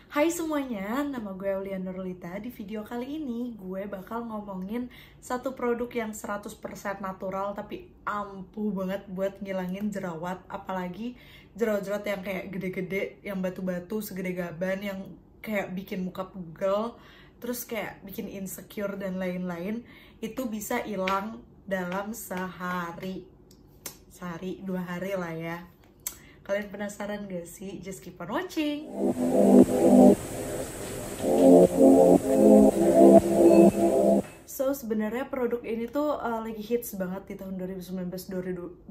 Hai semuanya, nama gue Aulia Nurlita. Di video kali ini gue bakal ngomongin satu produk yang 100% natural tapi ampuh banget buat ngilangin jerawat. Apalagi jerawat-jerawat yang kayak gede-gede, yang batu-batu segede gaban, yang kayak bikin muka pegel, terus kayak bikin insecure dan lain-lain. Itu bisa hilang dalam sehari, 2 hari lah ya. Kalian penasaran gak sih? Just keep on watching. So sebenarnya produk ini tuh lagi hits banget di tahun 2019-2020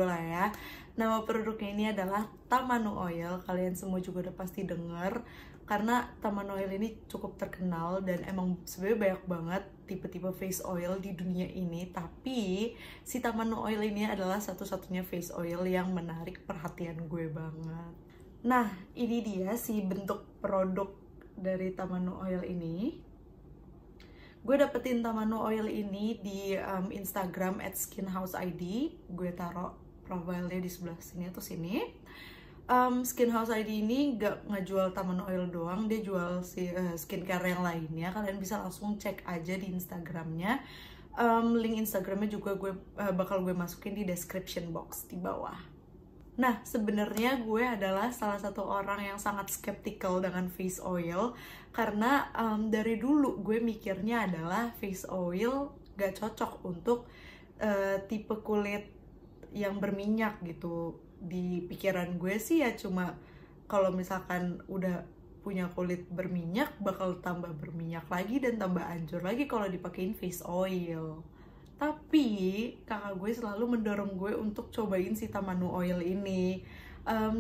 lah ya. Nama produknya ini adalah Tamanu Oil. Kalian semua juga udah pasti denger karena Tamanu Oil ini cukup terkenal dan emang sebenarnya banyak banget tipe-tipe face oil di dunia ini. Tapi si Tamanu Oil ini adalah satu-satunya face oil yang menarik perhatian gue banget. Nah, ini dia si bentuk produk dari Tamanu Oil ini. Gue dapetin Tamanu Oil ini di Instagram @skinhouseid. Gue taruh profilnya di sebelah sini atau sini. Skinhouseid ini gak ngejual Tamanu Oil doang, dia jual si skincare yang lainnya. Kalian bisa langsung cek aja di Instagramnya. Link Instagramnya juga bakal gue masukin di description box di bawah. Nah, sebenarnya gue adalah salah satu orang yang sangat skeptical dengan face oil karena dari dulu gue mikirnya adalah face oil gak cocok untuk tipe kulit yang berminyak gitu. Di pikiran gue sih ya cuma kalau misalkan udah punya kulit berminyak bakal tambah berminyak lagi dan tambah hancur lagi kalau dipakein face oil. Tapi kakak gue selalu mendorong gue untuk cobain si Tamanu Oil ini.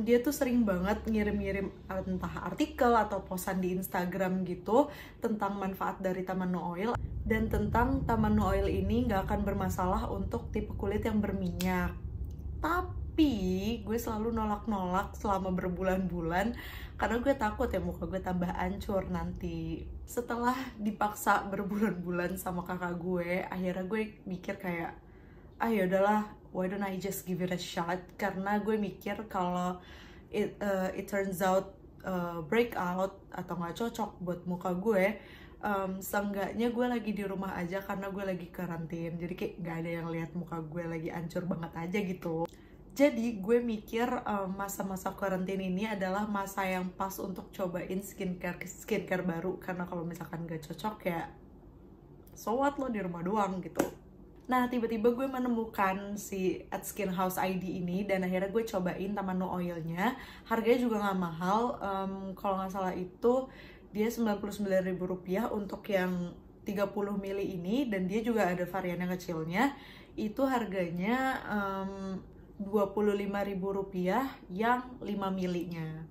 Dia tuh sering banget ngirim-ngirim entah artikel atau posan di Instagram gitu tentang manfaat dari Tamanu Oil dan tentang Tamanu Oil ini gak akan bermasalah untuk tipe kulit yang berminyak. Tapi gue selalu nolak-nolak selama berbulan-bulan karena gue takut ya muka gue tambah hancur nanti. Setelah dipaksa berbulan-bulan sama kakak gue, akhirnya gue mikir kayak, yaudahlah, why don't I just give it a shot? Karena gue mikir kalau it turns out breakout atau nggak cocok buat muka gue, seenggaknya gue lagi di rumah aja karena gue lagi karantin. Jadi kayak gak ada yang lihat muka gue lagi hancur banget aja gitu. Jadi gue mikir masa-masa karantin ini adalah masa yang pas untuk cobain skincare baru. Karena kalau misalkan gak cocok ya so what, lo di rumah doang gitu. Nah tiba-tiba gue menemukan si @skinhouseid ini dan akhirnya gue cobain Tamanu Oilnya. Harganya juga gak mahal, kalau gak salah itu dia Rp99.000 untuk yang 30 ml ini. Dan dia juga ada varian yang kecilnya, itu harganya Rp25.000 yang 5 milinya.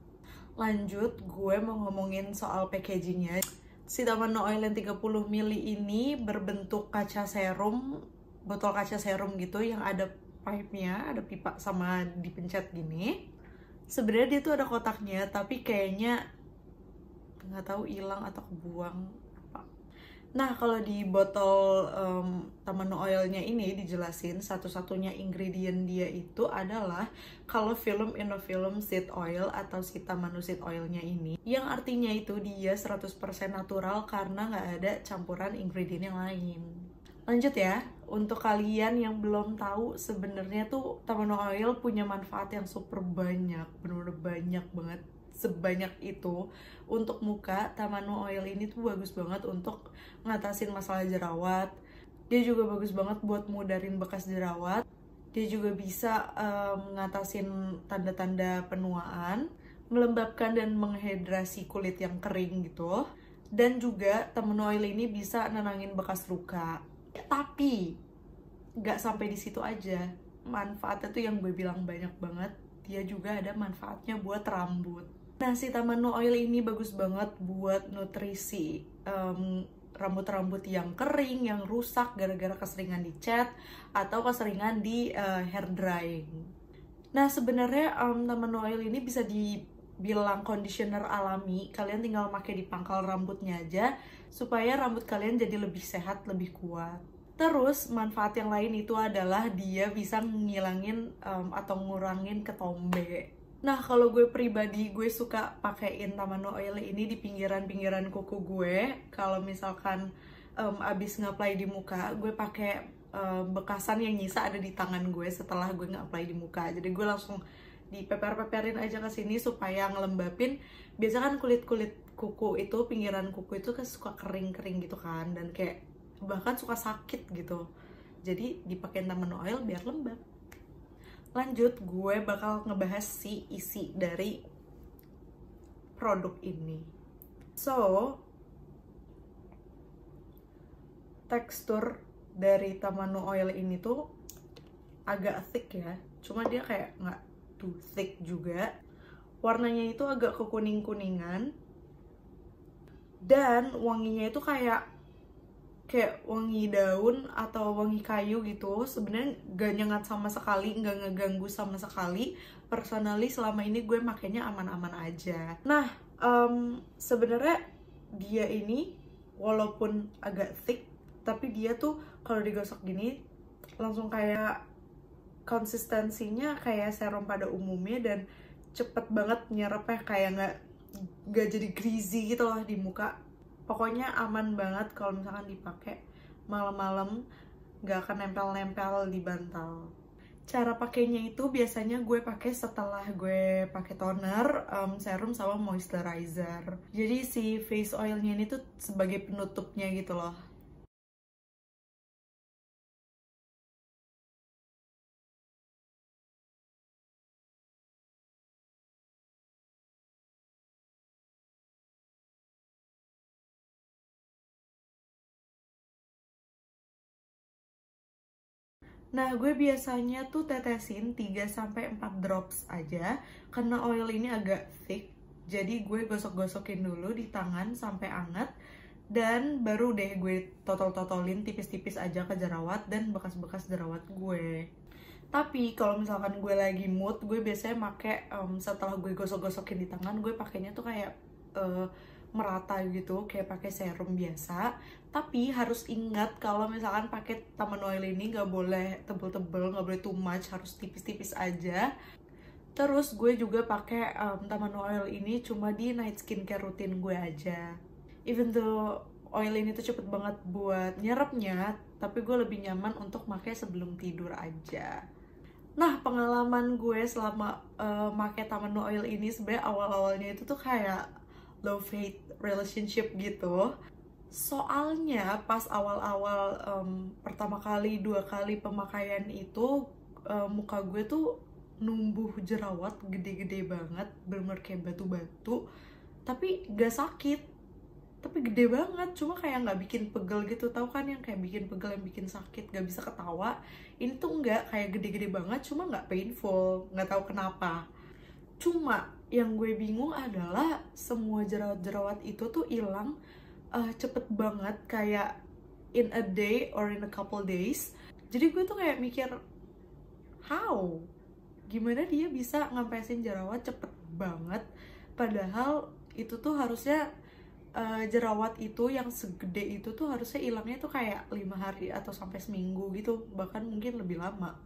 Lanjut, gue mau ngomongin soal packagingnya. Si Tamanu Oil yang 30 ml ini berbentuk kaca serum, botol kaca serum gitu yang ada pipe-nya, ada pipa sama dipencet gini. Sebenarnya dia tuh ada kotaknya, tapi kayaknya nggak tahu hilang atau kebuang. Nah, kalau di botol Tamanu Oilnya ini dijelasin satu-satunya ingredient dia itu adalah kalau film Inofilum Seed Oil atau si Tamanu Seed Oilnya ini, yang artinya itu dia 100% natural karena nggak ada campuran ingredient yang lain. Lanjut ya, untuk kalian yang belum tahu sebenarnya tuh Tamanu Oil punya manfaat yang super banyak, bener-bener banyak banget. Sebanyak itu untuk muka, Tamanu Oil ini tuh bagus banget untuk ngatasin masalah jerawat. Dia juga bagus banget buat mudarin bekas jerawat. Dia juga bisa ngatasin tanda-tanda penuaan, melembabkan dan menghidrasi kulit yang kering gitu. Dan juga Tamanu Oil ini bisa nenangin bekas luka. Tapi gak sampai di situ aja. Manfaatnya tuh yang gue bilang banyak banget. Dia juga ada manfaatnya buat rambut. Nah, si Tamanu Oil ini bagus banget buat nutrisi rambut-rambut yang kering, yang rusak gara-gara keseringan dicat atau keseringan di hair drying. Nah, sebenarnya Tamanu Oil ini bisa dibilang conditioner alami. Kalian tinggal pakai di pangkal rambutnya aja supaya rambut kalian jadi lebih sehat, lebih kuat. Terus manfaat yang lain itu adalah dia bisa ngilangin atau ngurangin ketombe. Nah, kalau gue pribadi, gue suka pakein Tamano Oil ini di pinggiran-pinggiran kuku gue. Kalau misalkan abis nge-apply di muka, gue pakai bekasan yang nyisa ada di tangan gue setelah gue nge-apply di muka. Jadi gue langsung dipeper-peperin aja ke sini supaya ngelembapin. Biasa kan kulit-kulit kuku itu, pinggiran kuku itu kan suka kering-kering gitu kan, dan kayak bahkan suka sakit gitu. Jadi dipakein Tamano Oil biar lembab. Lanjut, gue bakal ngebahas si isi dari produk ini. So, tekstur dari Tamano Oil ini tuh agak thick ya. Cuma dia kayak nggak too thick juga. Warnanya itu agak kekuning-kuningan. Dan wanginya itu kayak wangi daun atau wangi kayu gitu. Sebenarnya gak nyengat sama sekali, gak ngeganggu sama sekali. Personally selama ini gue makainya aman-aman aja. Nah, sebenarnya dia ini walaupun agak thick, tapi dia tuh kalau digosok gini langsung kayak konsistensinya kayak serum pada umumnya, dan cepet banget nyerapnya, kayak nggak jadi greasy gitu loh di muka. Pokoknya aman banget kalau misalkan dipakai malam-malam, nggak akan nempel-nempel di bantal. Cara pakainya itu biasanya gue pakai setelah gue pakai toner, serum sama moisturizer. Jadi si face oilnya ini tuh sebagai penutupnya gitu loh. Nah, gue biasanya tuh tetesin 3-4 drops aja karena oil ini agak thick. Jadi gue gosok-gosokin dulu di tangan sampai anget, dan baru deh gue totol-totolin tipis-tipis aja ke jerawat dan bekas-bekas jerawat gue. Tapi kalau misalkan gue lagi mood, gue biasanya make setelah gue gosok-gosokin di tangan, gue pakainya tuh kayak merata gitu, kayak pakai serum biasa. Tapi harus ingat kalau misalkan pakai Tamano Oil ini nggak boleh tebel-tebel, nggak boleh too much, harus tipis-tipis aja. Terus gue juga pakai Tamano Oil ini cuma di night skincare rutin gue aja. Even though oil ini tuh cepet banget buat nyerapnya, tapi gue lebih nyaman untuk pakai sebelum tidur aja. Nah, pengalaman gue selama pakai Tamano Oil ini sebenarnya awal-awalnya itu tuh kayak love hate relationship gitu. Soalnya pas awal-awal pertama kali, 2 kali pemakaian itu muka gue tuh numbuh jerawat gede-gede banget, bener-bener kayak batu-batu. Tapi gak sakit, tapi gede banget, cuma kayak nggak bikin pegel gitu. Tahu kan yang kayak bikin pegel, yang bikin sakit, gak bisa ketawa. Ini tuh nggak kayak gede-gede banget, cuma nggak painful, nggak tahu kenapa. Cuma yang gue bingung adalah semua jerawat-jerawat itu tuh hilang cepet banget, kayak in a day or in a couple days. Jadi gue tuh kayak mikir, how? Gimana dia bisa ngampesin jerawat cepet banget? Padahal itu tuh harusnya jerawat itu yang segede itu tuh harusnya hilangnya tuh kayak 5 hari atau sampai seminggu gitu, bahkan mungkin lebih lama.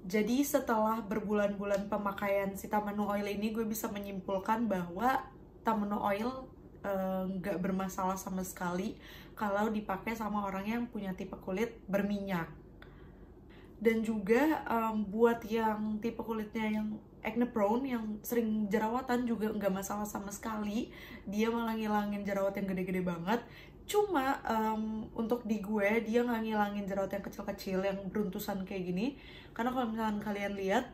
Jadi setelah berbulan-bulan pemakaian si Tamano Oil ini, gue bisa menyimpulkan bahwa Tamano Oil nggak bermasalah sama sekali kalau dipakai sama orang yang punya tipe kulit berminyak. Dan juga buat yang tipe kulitnya yang acne prone, yang sering jerawatan, juga nggak masalah sama sekali. Dia malah ngilangin jerawat yang gede-gede banget. Cuma untuk di gue, dia nggak ngilangin jerawat yang kecil-kecil, yang beruntusan kayak gini. Karena kalau misalkan kalian lihat,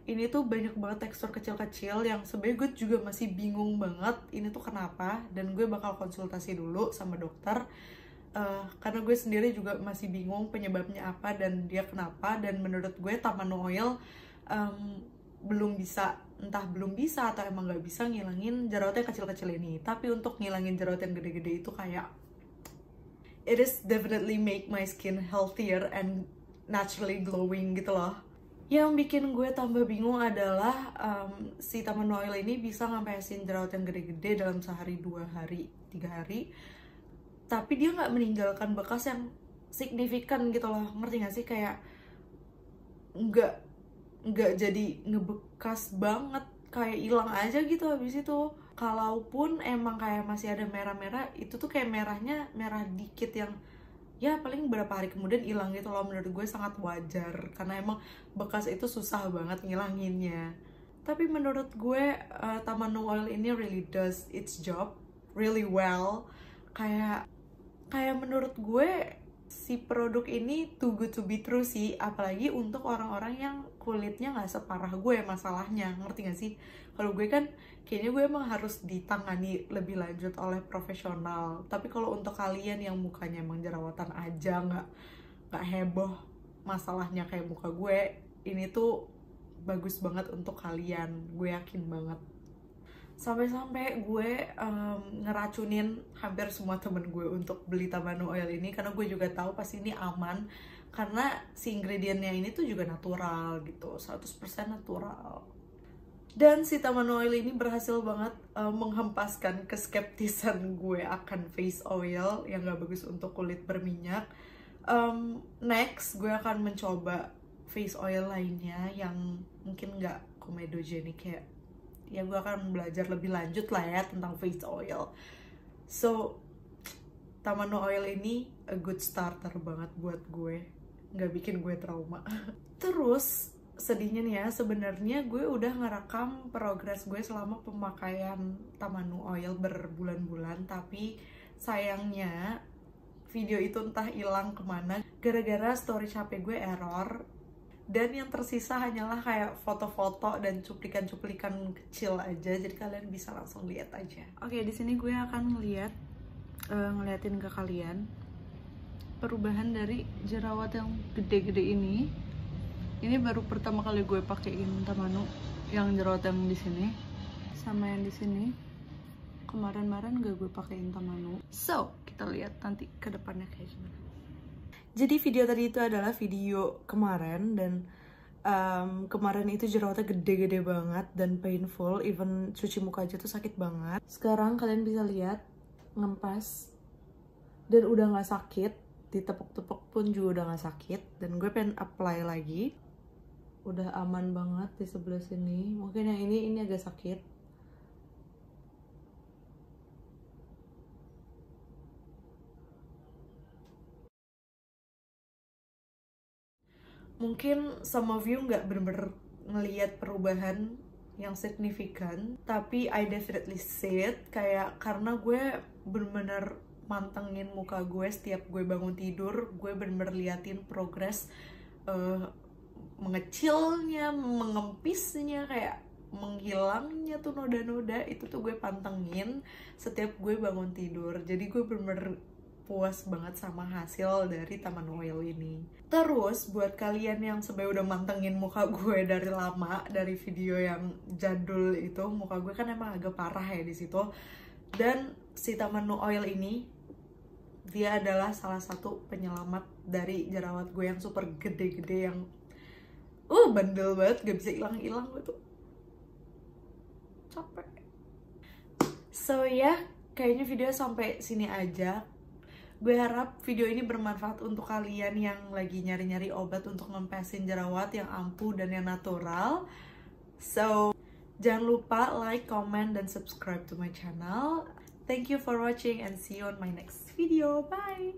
ini tuh banyak banget tekstur kecil-kecil yang sebenarnya gue juga masih bingung banget ini tuh kenapa. Dan gue bakal konsultasi dulu sama dokter. Karena gue sendiri juga masih bingung penyebabnya apa dan dia kenapa. Dan menurut gue Tamano Oil belum bisa, entah belum bisa atau emang gak bisa ngilangin jerawat yang kecil-kecil ini. Tapi untuk ngilangin jerawat yang gede-gede itu kayak it is definitely make my skin healthier and naturally glowing gitu loh. Yang bikin gue tambah bingung adalah si Tamano Oil ini bisa ngampesin jerawat yang gede-gede dalam sehari, 2 hari, 3 hari. Tapi dia nggak meninggalkan bekas yang signifikan gitu loh, ngerti gak sih? Kayak nggak nggak jadi ngebekas banget, kayak hilang aja gitu habis itu. Kalaupun emang kayak masih ada merah-merah, itu tuh kayak merahnya merah dikit yang ya paling berapa hari kemudian hilang gitu loh. Menurut gue sangat wajar karena emang bekas itu susah banget ngilanginnya. Tapi menurut gue Tamanu Oil ini really does its job really well. Kayak menurut gue si produk ini too good to be true sih, apalagi untuk orang-orang yang kulitnya nggak separah gue masalahnya, ngerti gak sih? Kalau gue kan kayaknya gue emang harus ditangani lebih lanjut oleh profesional. Tapi kalau untuk kalian yang mukanya emang jerawatan aja, nggak heboh masalahnya kayak muka gue, ini tuh bagus banget untuk kalian, gue yakin banget. Sampai-sampai gue ngeracunin hampir semua temen gue untuk beli Tamanu Oil ini, karena gue juga tahu pasti ini aman karena si ingredientnya ini tuh juga natural gitu, 100% natural. Dan si Tamanu Oil ini berhasil banget menghempaskan keskeptisan gue akan face oil yang gak bagus untuk kulit berminyak. Next gue akan mencoba face oil lainnya yang mungkin gak comedogenic, kayak ya gue akan belajar lebih lanjut lah ya tentang face oil. So Tamanu Oil ini a good starter banget buat gue, nggak bikin gue trauma. Terus sedihnya nih ya, sebenarnya gue udah ngerekam progres gue selama pemakaian Tamanu Oil berbulan-bulan, tapi sayangnya video itu entah hilang kemana gara-gara storage HP gue error. Dan yang tersisa hanyalah kayak foto-foto dan cuplikan-cuplikan kecil aja, jadi kalian bisa langsung lihat aja. Oke, di sini gue akan ngeliatin ke kalian perubahan dari jerawat yang gede-gede ini. Ini baru pertama kali gue pakein Tamanu yang jerawat yang di sini sama yang di sini. Kemarin-kemarin gak gue pakein Tamanu. So, kita lihat nanti ke depannya kayak gimana. Jadi video tadi itu adalah video kemarin, dan kemarin itu jerawatnya gede-gede banget dan painful, even cuci muka aja tuh sakit banget. Sekarang kalian bisa lihat ngempas dan udah nggak sakit, ditepuk-tepuk pun juga udah nggak sakit, dan gue pengen apply lagi. Udah aman banget di sebelah sini. Mungkin yang ini agak sakit. Mungkin some of you nggak bener-bener ngelihat perubahan yang signifikan, tapi I definitely see it. Kayak karena gue bener-bener mantengin muka gue setiap gue bangun tidur, gue bener-bener liatin progres mengecilnya, mengempisnya, kayak menghilangnya tuh noda-noda, itu tuh gue pantengin setiap gue bangun tidur. Jadi gue bener-bener puas banget sama hasil dari Tamanu Oil ini. Terus buat kalian yang sebenarnya udah mantengin muka gue dari lama, dari video yang jadul itu, muka gue kan emang agak parah ya di situ. Dan si Tamanu Oil ini dia adalah salah satu penyelamat dari jerawat gue yang super gede-gede, yang bandel banget, gak bisa hilang-hilang gue tuh. Capek. So ya, kayaknya video sampai sini aja. Gue harap video ini bermanfaat untuk kalian yang lagi nyari-nyari obat untuk ngempesin jerawat yang ampuh dan yang natural. So, jangan lupa like, comment, dan subscribe to my channel. Thank you for watching and see you on my next video. Bye!